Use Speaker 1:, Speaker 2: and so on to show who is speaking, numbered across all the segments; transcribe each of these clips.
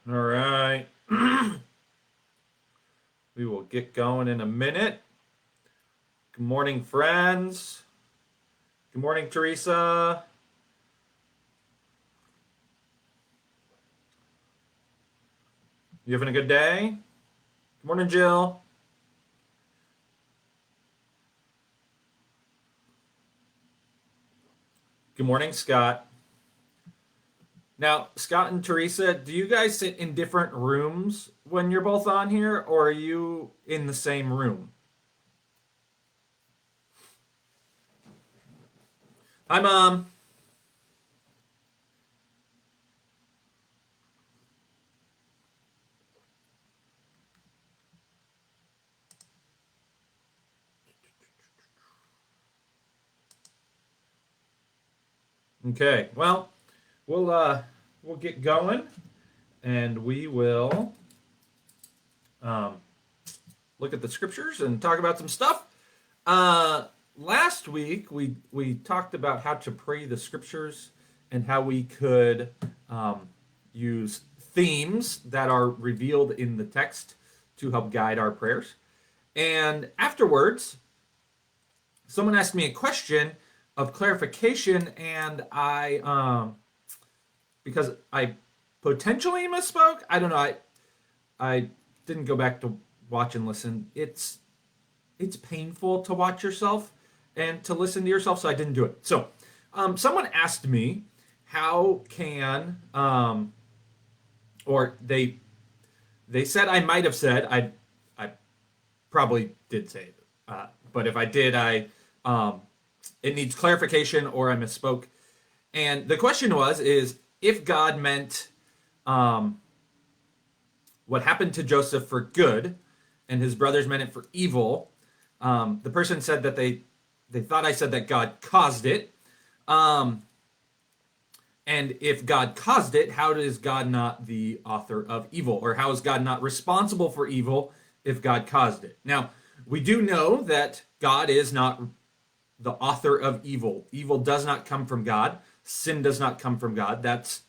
Speaker 1: All right. We will get going in a minute. Good morning, friends. Good morning, Teresa. You having a good day? Good morning, Jill. Good morning, Scott. Now, Scott and Teresa, do you guys sit in different rooms when you're both on here, or are you in the same room? Hi, Mom. Okay, well, we'll get going, and we will um, look at the scriptures and talk about some stuff. Uh, Last week we talked about how to pray the scriptures and how we could use themes that are revealed in the text to help guide our prayers. And afterwards, someone asked me a question of clarification, and because I potentially misspoke. I don't know. I didn't go back to watch and listen. It's painful to watch yourself and to listen to yourself, so I didn't do it. So, someone asked me how can or they said I might have said I probably did say it, but if I did, I it needs clarification or I misspoke. And the question is if God meant what happened to Joseph for good, and his brothers meant it for evil. The person said that they thought I said that God caused it. And if God caused it, how is God not the author of evil? Or how is God not responsible for evil if God caused it? Now, we do know that God is not the author of evil. Evil does not come from God. Sin does not come from God. That's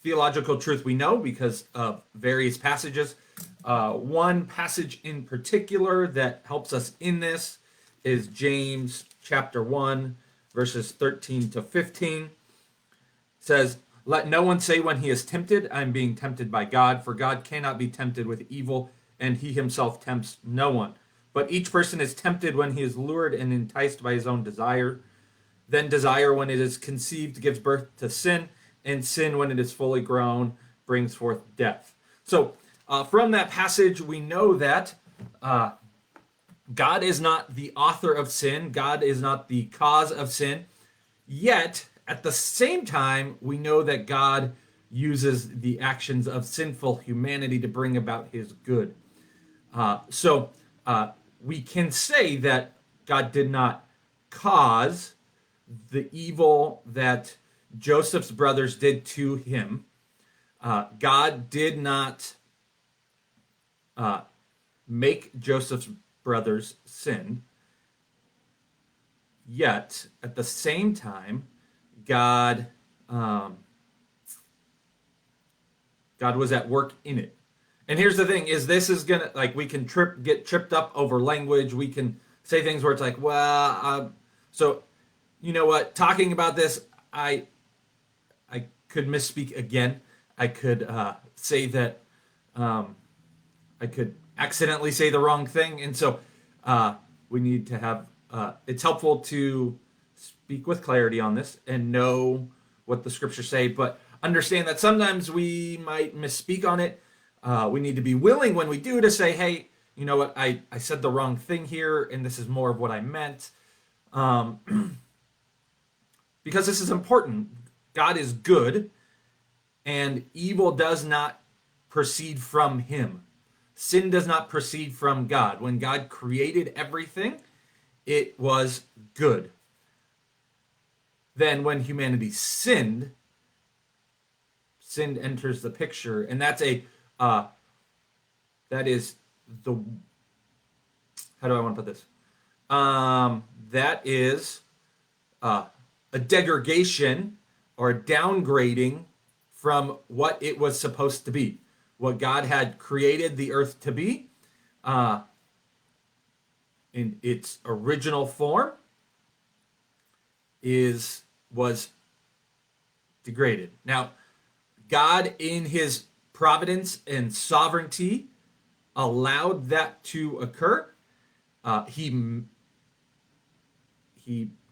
Speaker 1: theological truth we know because of various passages. One passage in particular that helps us in this is James chapter 1, verses 13 to 15. It says, "Let no one say when he is tempted, I am being tempted by God, for God cannot be tempted with evil, and he himself tempts no one. But each person is tempted when he is lured and enticed by his own desire. Then desire, when it is conceived, gives birth to sin, and sin, when it is fully grown, brings forth death." So, from that passage, we know that God is not the author of sin, God is not the cause of sin, yet, at the same time, we know that God uses the actions of sinful humanity to bring about his good. So, we can say that God did not cause the evil that Joseph's brothers did to him. God did not make Joseph's brothers sin. Yet, at the same time, God God was at work in it. And here's the thing: is this is gonna like we can get tripped up over language. We can say things where it's like, well, so you know what? Talking about this, I could misspeak again. I could say that I could accidentally say the wrong thing, and so we need to have. It's helpful to speak with clarity on this and know what the scriptures say, but understand that sometimes we might misspeak on it. We need to be willing when we do to say, "Hey, you know what? I said the wrong thing here, and this is more of what I meant." Because this is important. God is good, and evil does not proceed from him. Sin does not proceed from God. When God created everything, it was good. Then when humanity sinned, sin enters the picture, and that is the how do I want to put this? That is a degradation or a downgrading from what it was supposed to be. What God had created the earth to be in its original form was degraded. Now, God, in his providence and sovereignty, allowed that to occur. He,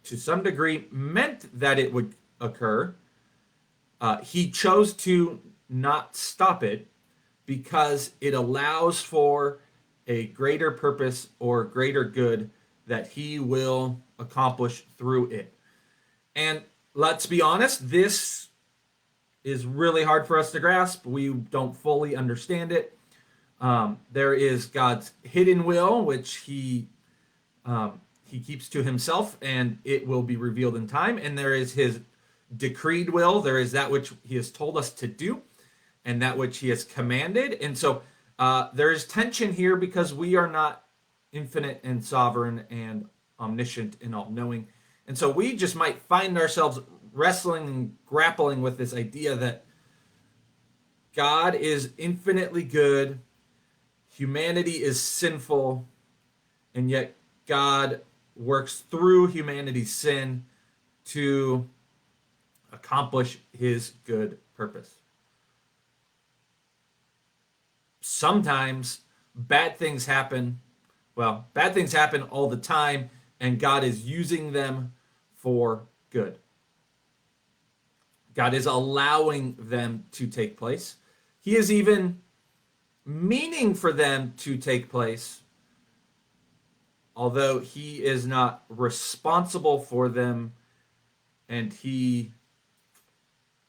Speaker 1: to some degree, meant that it would occur. He chose to not stop it because it allows for a greater purpose or greater good that he will accomplish through it. And let's be honest, this is really hard for us to grasp. We don't fully understand it. There is God's hidden will, which he keeps to himself, and it will be revealed in time. And there is his decreed will. There is that which he has told us to do, and that which he has commanded. And so there is tension here because we are not infinite and sovereign and omniscient and all-knowing. And so we just might find ourselves wrestling and grappling with this idea that God is infinitely good, humanity is sinful, and yet God works through humanity's sin to accomplish his good purpose. Sometimes bad things happen. Well, bad things happen all the time, and God is using them for good. God is allowing them to take place. He is even meaning for them to take place, although he is not responsible for them, and he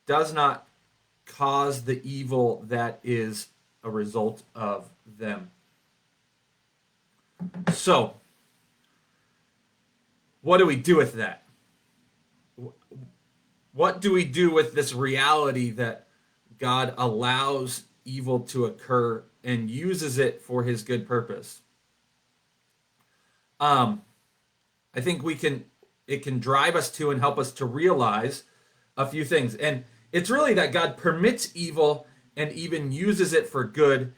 Speaker 1: does not cause the evil that is a result of them. So, what do we do with that? What do we do with this reality that God allows evil to occur and uses it for his good purpose? I think it can drive us to and help us to realize a few things. And it's really that God permits evil and even uses it for good,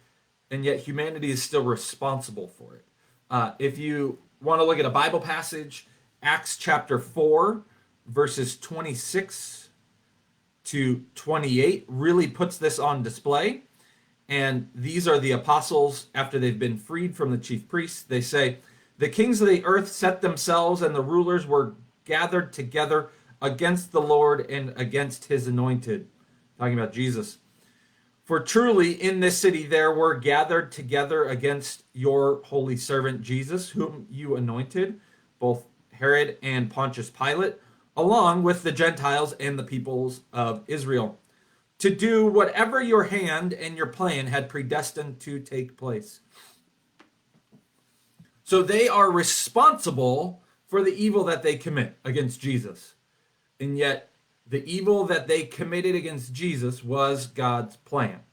Speaker 1: and yet humanity is still responsible for it. If you want to look at a Bible passage, Acts chapter 4, verses 26 to 28 really puts this on display. And these are the apostles after they've been freed from the chief priests. They say, "The kings of the earth set themselves, and the rulers were gathered together against the Lord and against his anointed." Talking about Jesus. "For truly in this city there were gathered together against your holy servant Jesus, whom you anointed, both Herod and Pontius Pilate, along with the Gentiles and the peoples of Israel, to do whatever your hand and your plan had predestined to take place." So they are responsible for the evil that they commit against Jesus. And yet, the evil that they committed against Jesus was God's plan.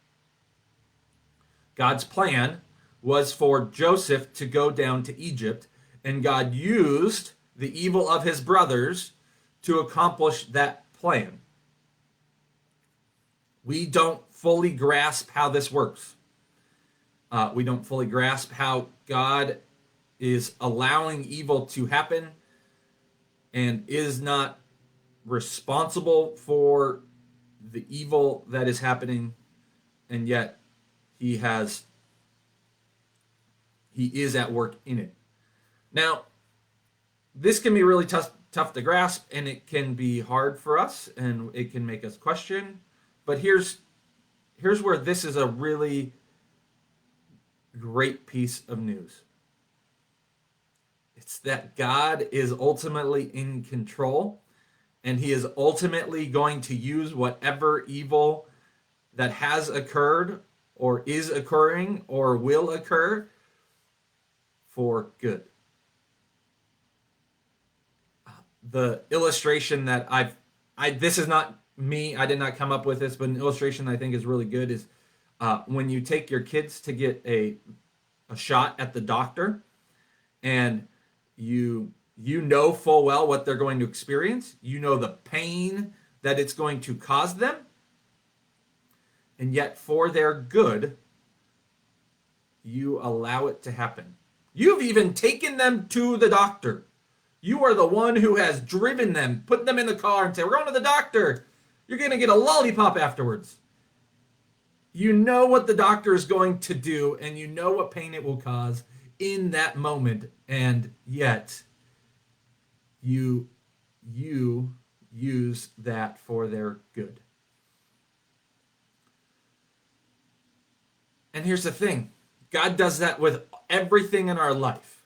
Speaker 1: God's plan was for Joseph to go down to Egypt, and God used the evil of his brothers to accomplish that plan. We don't fully grasp how this works. We don't fully grasp how God is allowing evil to happen and is not responsible for the evil that is happening, and yet he is at work in it. Now, this can be really tough to grasp, and it can be hard for us, and it can make us question. But here's where this is a really great piece of news. It's that God is ultimately in control, and he is ultimately going to use whatever evil that has occurred or is occurring or will occur for good. The illustration that this is not me, I did not come up with this, but an illustration I think is really good is when you take your kids to get a shot at the doctor, and you know full well what they're going to experience. You know the pain that it's going to cause them. And yet for their good, you allow it to happen. You've even taken them to the doctor. You are the one who has driven them, put them in the car and say, we're going to the doctor. You're going to get a lollipop afterwards. You know what the doctor is going to do, and you know what pain it will cause in that moment, and yet you use that for their good. And here's the thing. God does that with everything in our life.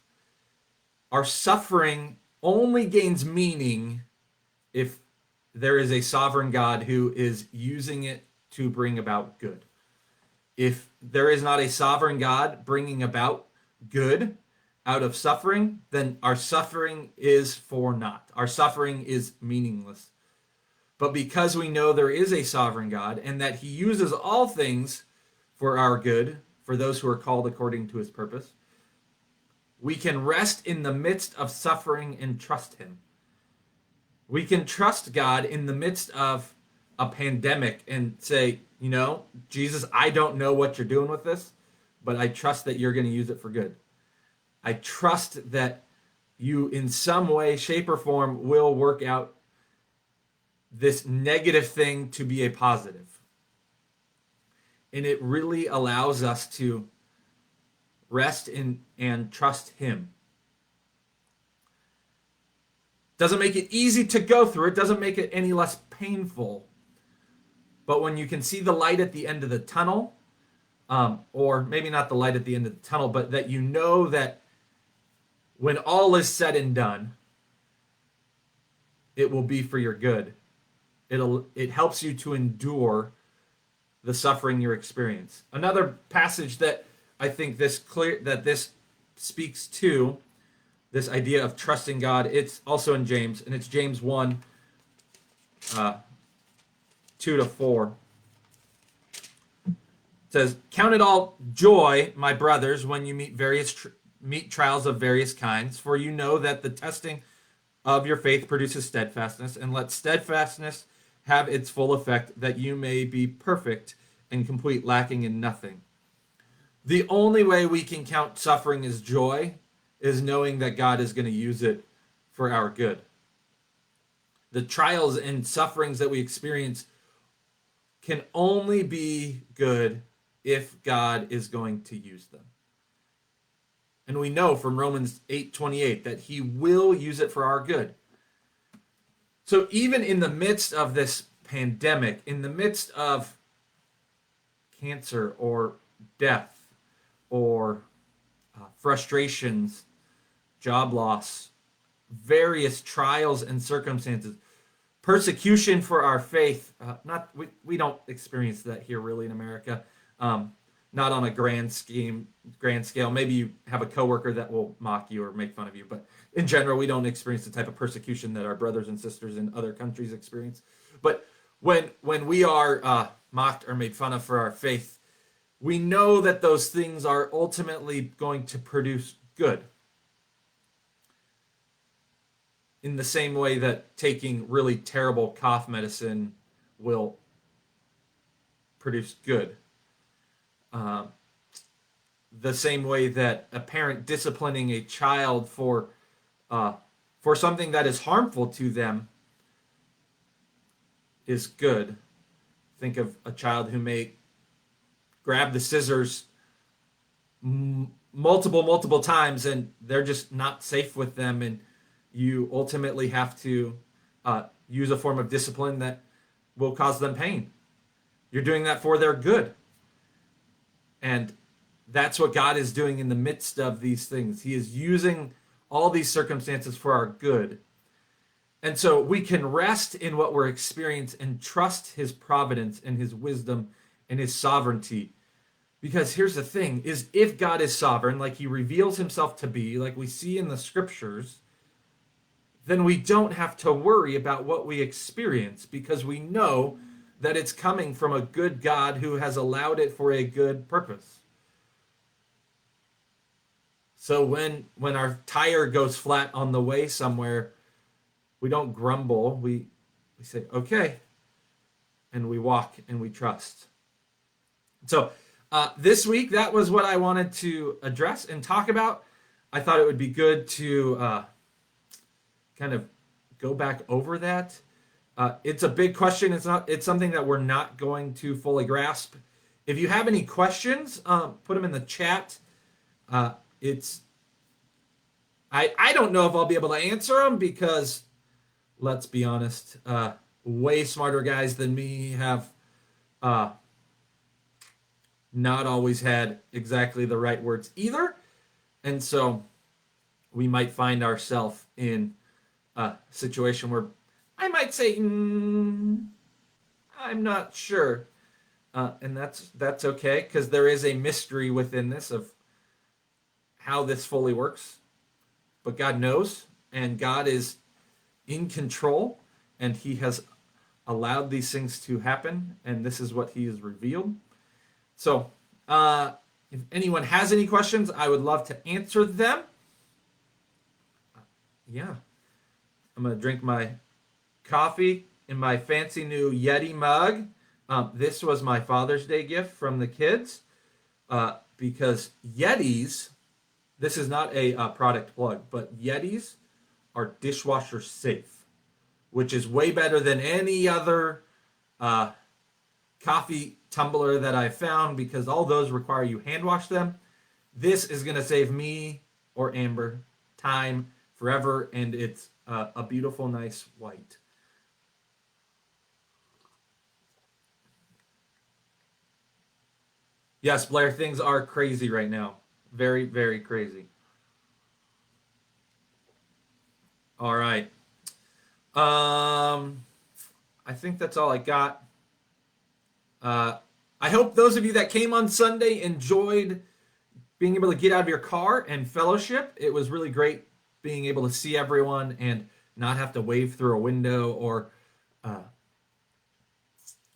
Speaker 1: Our suffering only gains meaning if there is a sovereign God who is using it to bring about good. If there is not a sovereign God bringing about good out of suffering, then our suffering is for naught. Our suffering is meaningless. But because we know there is a sovereign God and that he uses all things for our good, for those who are called according to his purpose, we can rest in the midst of suffering and trust him. We can trust God in the midst of a pandemic and say, Jesus, I don't know what you're doing with this, but I trust that you're going to use it for good. I trust that you in some way, shape, or form will work out this negative thing to be a positive. And it really allows us to rest in and trust him. Doesn't make it easy to go through. It doesn't make it any less painful. But when you can see the light at the end of the tunnel, or maybe not the light at the end of the tunnel, but that you know that when all is said and done, it will be for your good. It helps you to endure the suffering you experience. Another passage that I think this speaks to this idea of trusting God, it's also in James, and it's James 1, 2-4. It says, "Count it all joy, my brothers, when you meet trials of various kinds, for you know that the testing of your faith produces steadfastness, and let steadfastness have its full effect, that you may be perfect and complete, lacking in nothing." The only way we can count suffering as joy is knowing that God is going to use it for our good. The trials and sufferings that we experience can only be good if God is going to use them. And we know from Romans 8:28 that he will use it for our good. So even in the midst of this pandemic, in the midst of cancer or death or frustrations, job loss, various trials and circumstances, persecution for our faith, we don't experience that here really in America, not on a grand scale. Maybe you have a coworker that will mock you or make fun of you, but in general, we don't experience the type of persecution that our brothers and sisters in other countries experience. But when we are mocked or made fun of for our faith, we know that those things are ultimately going to produce good. In the same way that taking really terrible cough medicine will produce good. The same way that a parent disciplining a child for something that is harmful to them is good. Think of a child who may grab the scissors multiple times and they're just not safe with them, and you ultimately have to use a form of discipline that will cause them pain. You're doing that for their good. And that's what God is doing in the midst of these things. He is using all these circumstances for our good. And so we can rest in what we're experiencing and trust his providence and his wisdom and his sovereignty. Because here's the thing, is if God is sovereign, like he reveals himself to be, like we see in the scriptures, then we don't have to worry about what we experience, because we know that it's coming from a good God who has allowed it for a good purpose. So when our tire goes flat on the way somewhere, we don't grumble. We say, okay, and we walk and we trust. So this week, that was what I wanted to address and talk about. I thought it would be good to kind of go back over that. It's a big question. It's something that we're not going to fully grasp. If you have any questions, put them in the chat. It's I don't know if I'll be able to answer them because let's be honest, way smarter guys than me have uh, not always had exactly the right words either. And so we might find ourselves in a situation where I might say, I'm not sure. And that's okay because there is a mystery within this of how this fully works. But God knows, and God is in control, and He has allowed these things to happen, and this is what He has revealed. So, if anyone has any questions, I would love to answer them. Yeah, I'm gonna drink my coffee in my fancy new Yeti mug. This was my Father's Day gift from the kids because Yetis. This is not a product plug, but Yetis are dishwasher safe, which is way better than any other coffee tumbler that I've found because all those require you hand wash them. This is going to save me or Amber time forever, and it's a beautiful, nice white. Yes, Blair, things are crazy right now. Very, very crazy. All right. I think that's all I got. Uh, I hope those of you that came on Sunday enjoyed being able to get out of your car and fellowship. It was really great being able to see everyone and not have to wave through a window or uh,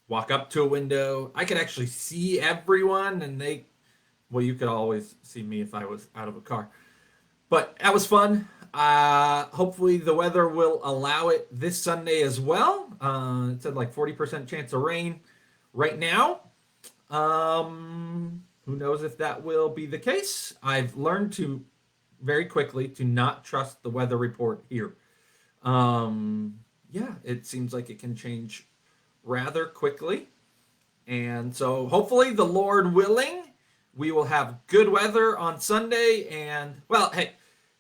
Speaker 1: walk up to a window. I could actually see everyone, and well, you could always see me if I was out of a car. But that was fun. Hopefully, the weather will allow it this Sunday as well. It said like 40% chance of rain right now. Who knows if that will be the case? I've learned to very quickly to not trust the weather report here. Yeah, it seems like it can change rather quickly. And so, hopefully, the Lord willing, we will have good weather on Sunday. And, well, hey,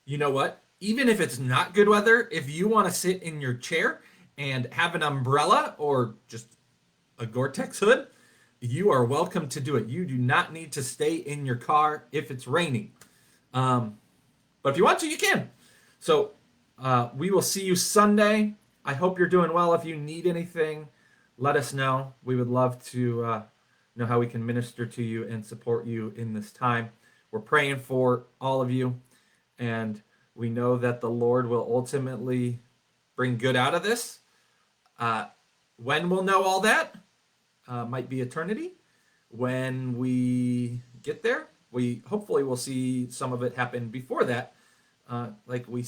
Speaker 1: you know what? Even if it's not good weather, if you want to sit in your chair and have an umbrella or just a Gore-Tex hood, you are welcome to do it. You do not need to stay in your car if it's raining. But if you want to, you can. So we will see you Sunday. I hope you're doing well. If you need anything, let us know. We would love to know how we can minister to you and support you in this time. We're praying for all of you, and we know that the Lord will ultimately bring good out of this. When we'll know all that might be eternity. When we get there, we hopefully will see some of it happen before that, like we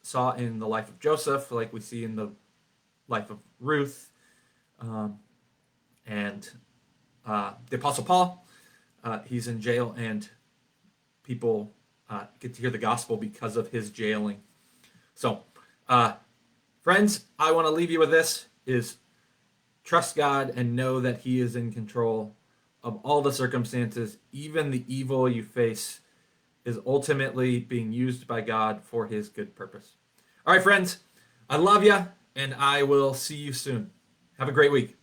Speaker 1: saw in the life of Joseph, like we see in the life of Ruth, and the Apostle Paul. He's in jail, and people get to hear the gospel because of his jailing. So, friends, I want to leave you with this: is trust God and know that He is in control of all the circumstances. Even the evil you face is ultimately being used by God for His good purpose. All right, friends, I love you, and I will see you soon. Have a great week.